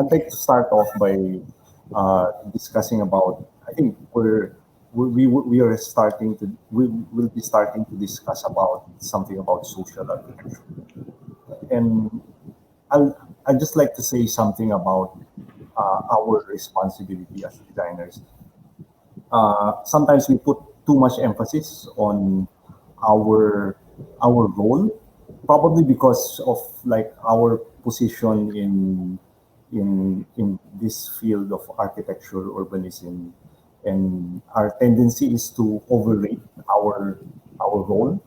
I'd like to start off by discussing about. I think we are starting to we will be starting to discuss about something about social architecture, and I'll I'd just like to say something about our responsibility as designers. Sometimes we put too much emphasis on our our role, probably because of like our position in this field of architecture urbanism, and our tendency is to overrate our role,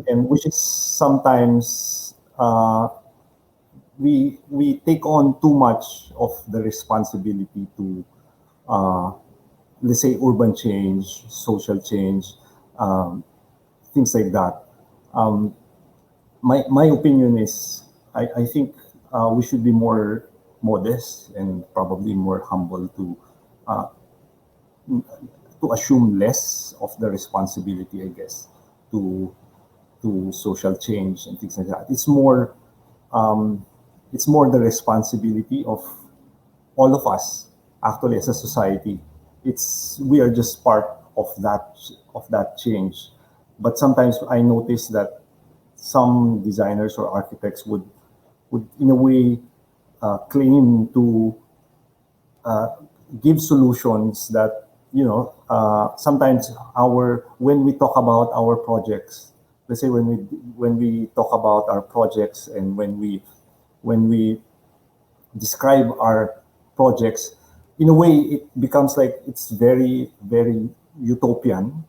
and which is sometimes we take on too much of the responsibility to uh, let's say urban change, social change, um, things like that. Um, my opinion is I think we should be more modest and probably more humble uh, to assume less of the responsibility, I guess, to social change and things like that. Um, it's more the responsibility of all of us actually as a society. It's we are just part of that change. But sometimes I notice that some designers or architects would in a way claim to uh, give solutions that sometimes our when we talk about our projects, let's say when we talk about our projects and when we describe our projects, in a way it becomes like it's very utopian,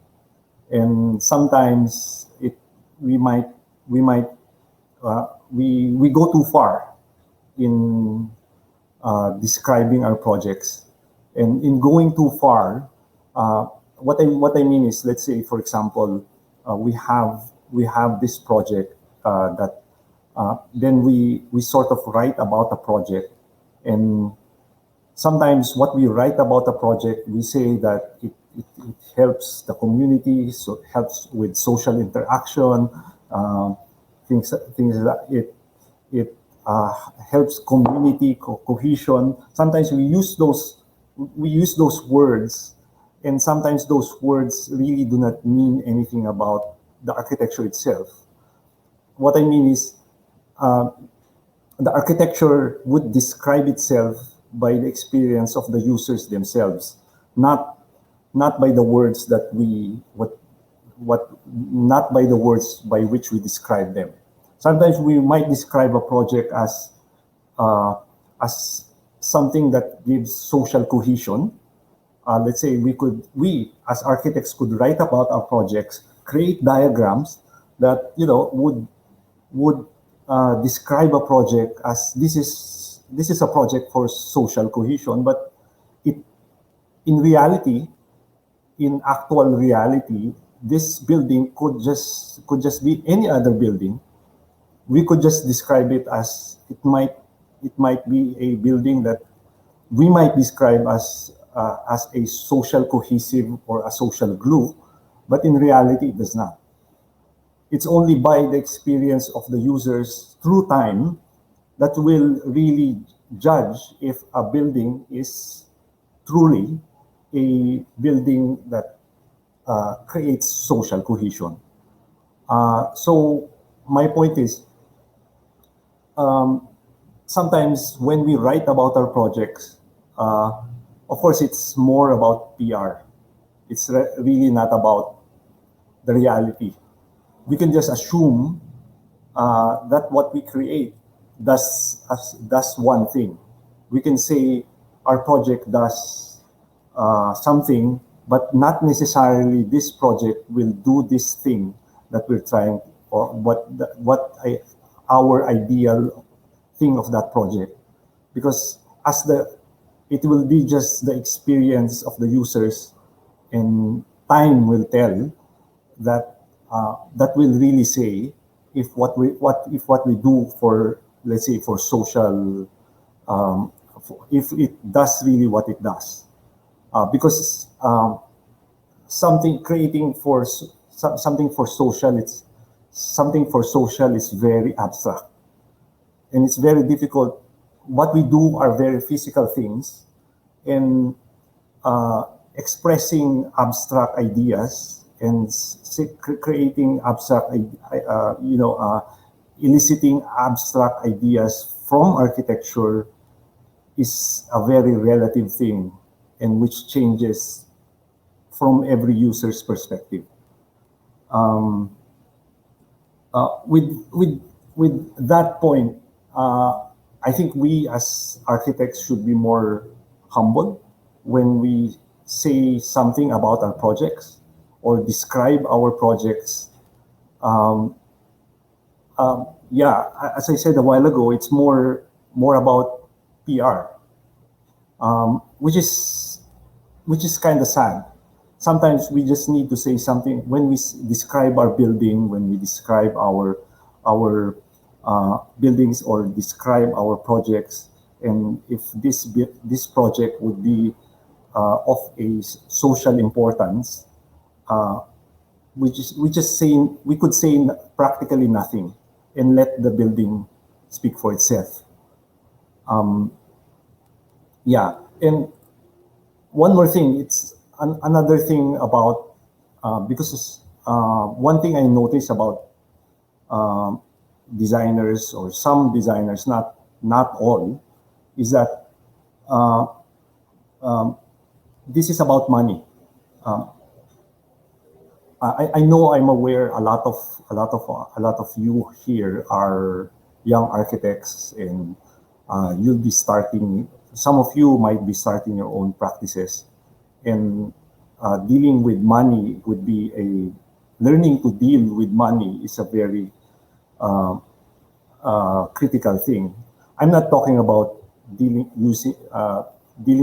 and sometimes it we might we go too far in describing our projects, and in going too far, uh, what I mean is, let's say for example, we have this project that then we sort of write about a project, and sometimes what we write about a project, we say that it helps the community, so it helps with social interaction, um, things that it helps community cohesion. Sometimes we use those words, and sometimes those words really do not mean anything about the architecture itself. What I mean is, uh, the architecture would describe itself by the experience of the users themselves, not not by the words that we what not by the words by which we describe them. Sometimes we might describe a project uh, as something that gives social cohesion. Let's say we as architects could write about our projects, create diagrams that would describe a project as this is a project for social cohesion, but it in reality, in actual reality, this building could just be any other building. We could just describe it as it might be a building that we might describe as a social cohesive or a social glue, but in reality it does not. It's only by the experience of the users through time that will really judge if a building is truly a building that creates social cohesion. So my point is, um, sometimes when we write about our projects, uh, of course, it's more about PR. It's really not about the reality. We can just assume that what we create does one thing. We can say our project does something, but not necessarily this project will do this thing that we're trying, or our ideal thing of that project, because as the it will be just the experience of the users, and time will tell that will really say if what we do for, let's say, for social, um, if it does really what it does, because something creating for something for social, it's something for social is very abstract, and it's very difficult what we do are very physical things, and expressing abstract ideas and creating abstract, eliciting abstract ideas from architecture is a very relative thing, and which changes from every user's perspective. With that point, I think we as architects should be more humble when we say something about our projects or describe our projects. Yeah, as I said a while ago, it's more about PR, which is kind of sad. Sometimes we just need to say something when we describe our building, when we describe our buildings or describe our projects, and if this project would be of a social importance, we could say practically nothing and let the building speak for itself. Yeah, and one more thing, it's another thing about because one thing I noticed about designers, or some designers, not all, is that this is about money. I know, I'm aware a lot of you here are young architects, and you'll be starting. Some of you might be starting your own practices, and dealing with money would be learning to deal with money is a very critical thing. I'm not talking about dealing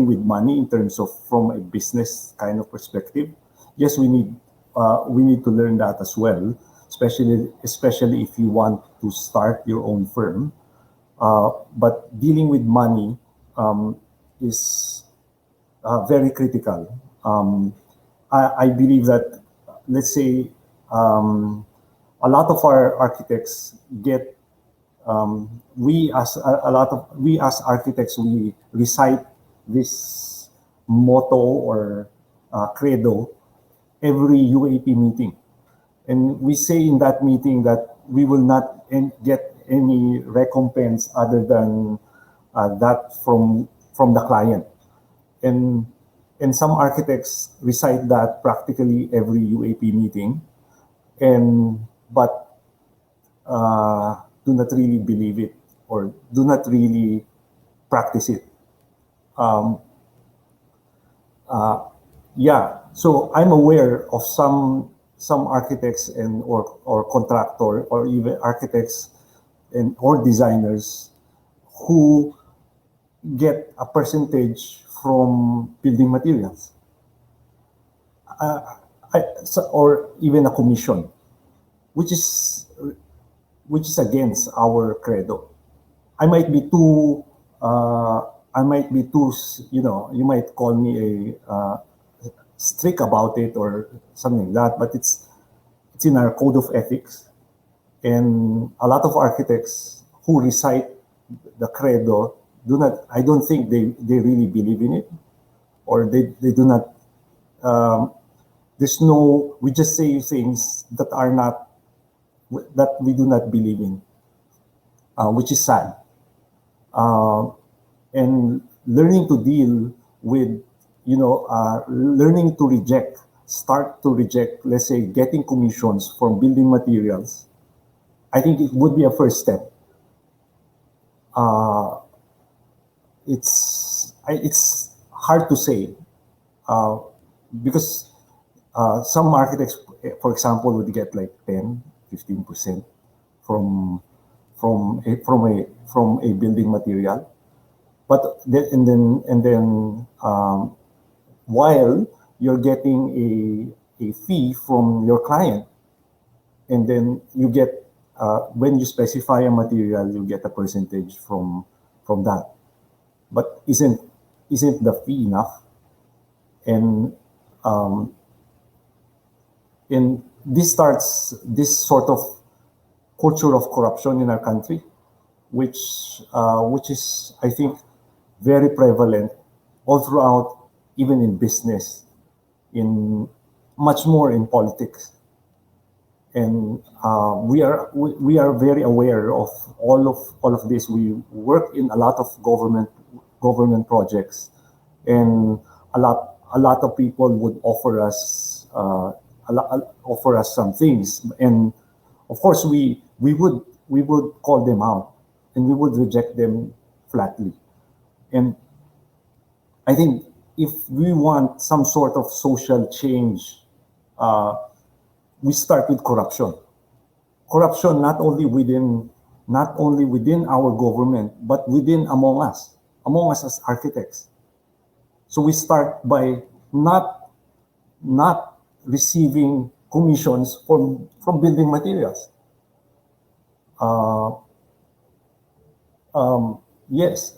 with money in terms of from a business kind of perspective. Yes, we need to learn that as well, especially if you want to start your own firm. But dealing with money is very critical. I believe that, let's say, a lot of our architects get we as architects, we recite this motto or credo every UAP meeting, and we say in that meeting that we will not get any recompense other than that from the client, and some architects recite that practically every UAP meeting, but do not really believe it or do not really practice it. Yeah, so I'm aware of some architects and or contractor or even architects and or designers who get a percentage from building materials, or even a commission, which is against our credo. I might be too, you might call me a strict about it or something like that, but it's in our code of ethics. And a lot of architects who recite the credo I don't think they really believe in it, or they do not, we just say things that are not, that we do not believe in, which is sad. And learning to deal with, learning to start to reject, let's say, getting commissions from building materials, I think it would be a first step. It's hard to say, because some architects, for example, would get like 10-15% from a building material, but then while you're getting a fee from your client, and then you get when you specify a material, you get a percentage from that. But isn't the fee enough? And this starts this sort of culture of corruption in our country, which is, I think, very prevalent all throughout, even in business, in much more in politics. And we are very aware of all of this. We work in a lot of government projects, and a lot of people would offer us some things, and of course we would call them out, and we would reject them flatly. And I think if we want some sort of social change, we start with corruption. Corruption not only within our government, but within among us as architects. So we start by not receiving commissions from building materials. Yes,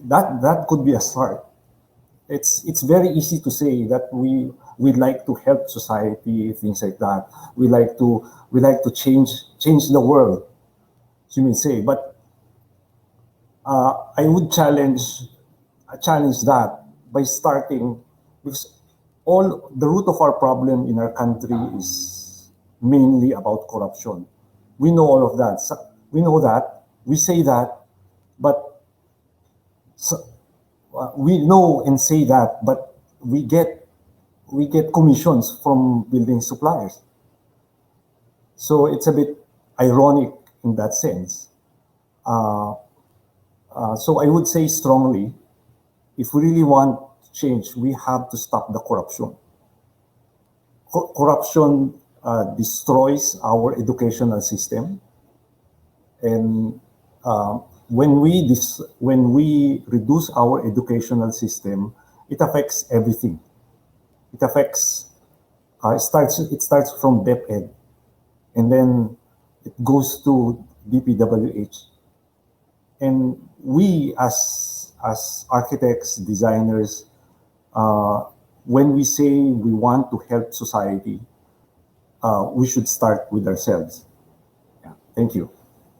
that could be a start. It's very easy to say that we'd like to help society, things like that. We like to change the world, as you may say. But I would challenge that by starting, because all the root of our problem in our country is mainly about corruption. We know all of that. So we know that. We say that, but we know and say that, but we get commissions from building suppliers. So it's a bit ironic in that sense. So I would say strongly, if we really want change, we have to stop the corruption. Corruption destroys our educational system, and when we reduce our educational system, it affects everything. It affects. It starts from DepEd, and then it goes to DPWH, and we as architects, designers, when we say we want to help society, we should start with ourselves. Yeah. Thank you.